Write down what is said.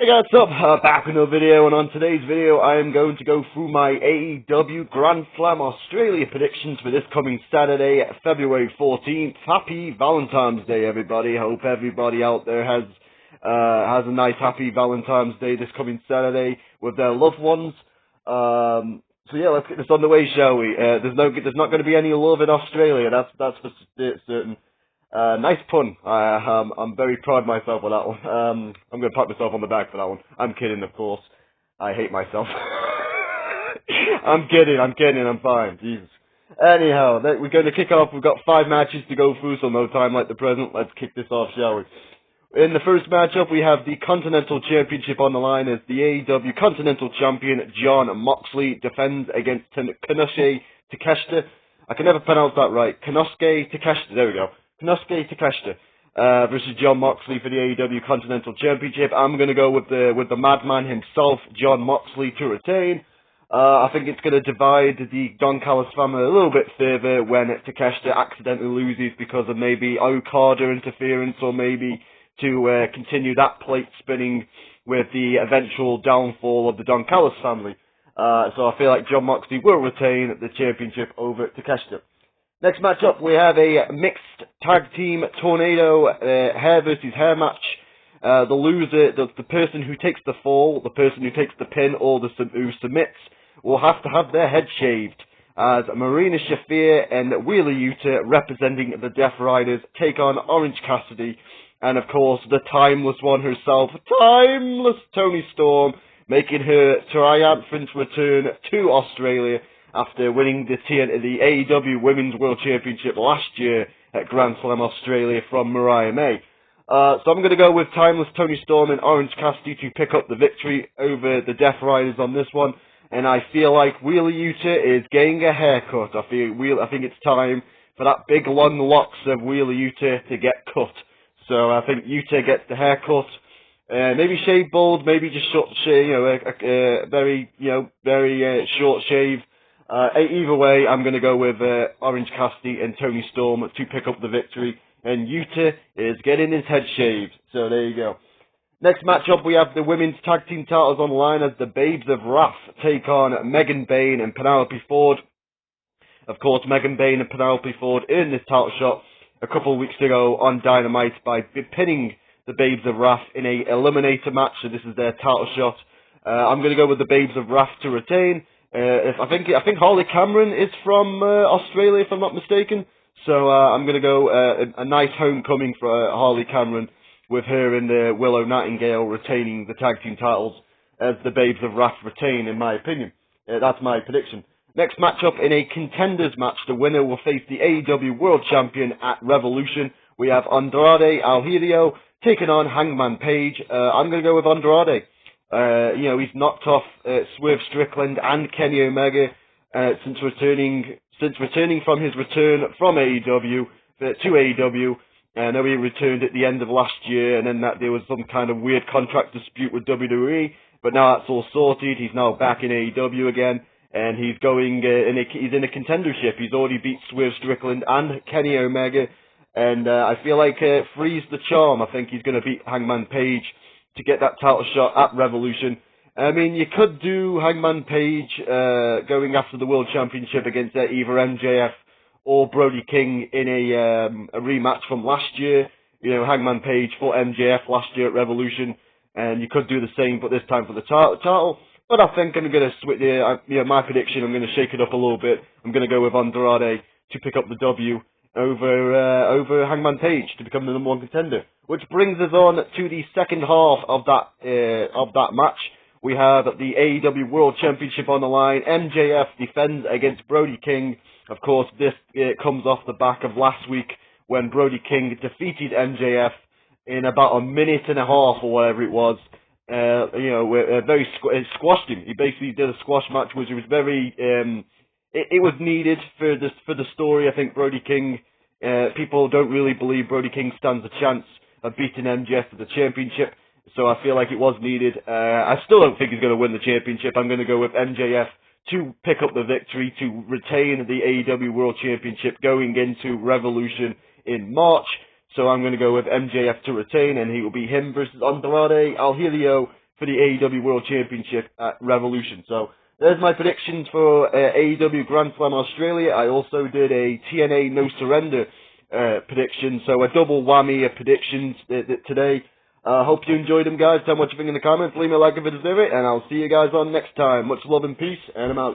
Hey guys, what's up? Back with another video, and on today's video I am going to go through my AEW Grand Slam Australia predictions for this coming Saturday, February 14th. Happy Valentine's Day, everybody. Hope everybody out there has a nice happy Valentine's Day this coming Saturday with their loved ones. So yeah, let's get this on the way, shall we? There's not going to be any love in Australia, that's for certain. Nice pun. I'm very proud of myself for that one. I'm going to pat myself on the back for that one. I'm kidding, of course. I hate myself. I'm kidding, I'm fine. Jesus. Anyhow, we're going to kick off. We've got 5 matches to go through, so no time like the present. Let's kick this off, shall we? In the first matchup, we have the Continental Championship on the line as the AEW Continental Champion Jon Moxley defends against Konosuke Takeshita. I can never pronounce that right. Konosuke Takeshita, there we go. Konosuke Takeshita versus Jon Moxley for the AEW Continental Championship. I'm going to go with the madman himself, Jon Moxley, to retain. I think it's going to divide the Don Callis family a little bit further when Takeshita accidentally loses because of maybe Okada interference, or maybe to continue that plate spinning with the eventual downfall of the Don Callis family. So I feel like Jon Moxley will retain the championship over Takeshita. Next matchup, we have a mixed tag team tornado hair versus hair match. The loser, the person who takes the fall, the person who takes the pin, or who submits, will have to have their head shaved. As Marina Shafir and Wheeler Yuta, representing the Death Riders, take on Orange Cassidy, and of course the timeless one herself, timeless Toni Storm, making her triumphant return to Australia after winning the AEW Women's World Championship last year at Grand Slam Australia from Mariah May. So I'm going to go with timeless Toni Storm and Orange Cassidy to pick up the victory over the Death Riders on this one. And I feel like Wheeler Yuta is getting a haircut. I think it's time for that big long locks of Wheeler Yuta to get cut. So I think Yuta gets the haircut. Maybe shave bald, maybe just short shave, a very short shave. Either way, I'm going to go with Orange Cassidy and Toni Storm to pick up the victory. And Yuta is getting his head shaved. So there you go. Next matchup, we have the women's tag team titles on the line as the Babes of Wrath take on Megan Bayne and Penelope Ford. Of course, Megan Bayne and Penelope Ford earned this title shot a couple of weeks ago on Dynamite by pinning the Babes of Wrath in a eliminator match. So this is their title shot. I'm going to go with the Babes of Wrath to retain. I think Harley Cameron is from Australia, if I'm not mistaken. So I'm going to go a nice homecoming for Harley Cameron, with her and Willow Nightingale retaining the tag team titles as the Babes of Wrath retain, in my opinion. That's my prediction. Next matchup, in a contenders match, the winner will face the AEW World Champion at Revolution. We have Andrade El Hijo taking on Hangman Page. I'm going to go with Andrade. He's knocked off Swerve Strickland and Kenny Omega since returning from his return from AEW to AEW. I know he returned at the end of last year, and then there was some kind of weird contract dispute with WWE, but now that's all sorted. He's now back in AEW again, and he's going he's in a contendership. He's already beat Swerve Strickland and Kenny Omega, and I feel like frees the charm. I think he's going to beat Hangman Page to get that title shot at Revolution. I mean, you could do Hangman Page going after the World Championship against either MJF or Brody King in a rematch from last year. Hangman Page fought MJF last year at Revolution, and you could do the same, but this time for the title. But I think I'm going to switch my prediction. I'm going to shake it up a little bit. I'm going to go with Andrade to pick up the W over Hangman Page to become the number 1 contender. Which brings us on to the second half of that match. We have the AEW World Championship on the line. MJF defends against Brody King. Of course, this comes off the back of last week when Brody King defeated MJF in about a minute and a half or whatever it was. Squashed him. He basically did a squash match, which was very. It was needed for the story. I think Brody King. People don't really believe Brody King stands a chance of beating MJF for the championship. So I feel like it was needed. I still don't think he's going to win the championship. I'm going to go with MJF to pick up the victory to retain the AEW World Championship going into Revolution in March. So I'm going to go with MJF to retain, and he will be him versus Andrade El Hijo for the AEW World Championship at Revolution. So there's my predictions for AEW Grand Slam Australia. I also did a TNA No Surrender prediction, so a double whammy of predictions today. Hope you enjoyed them, guys. Tell me what you think in the comments. Leave me a like if you deserve it, and I'll see you guys on next time. Much love and peace, and I'm out.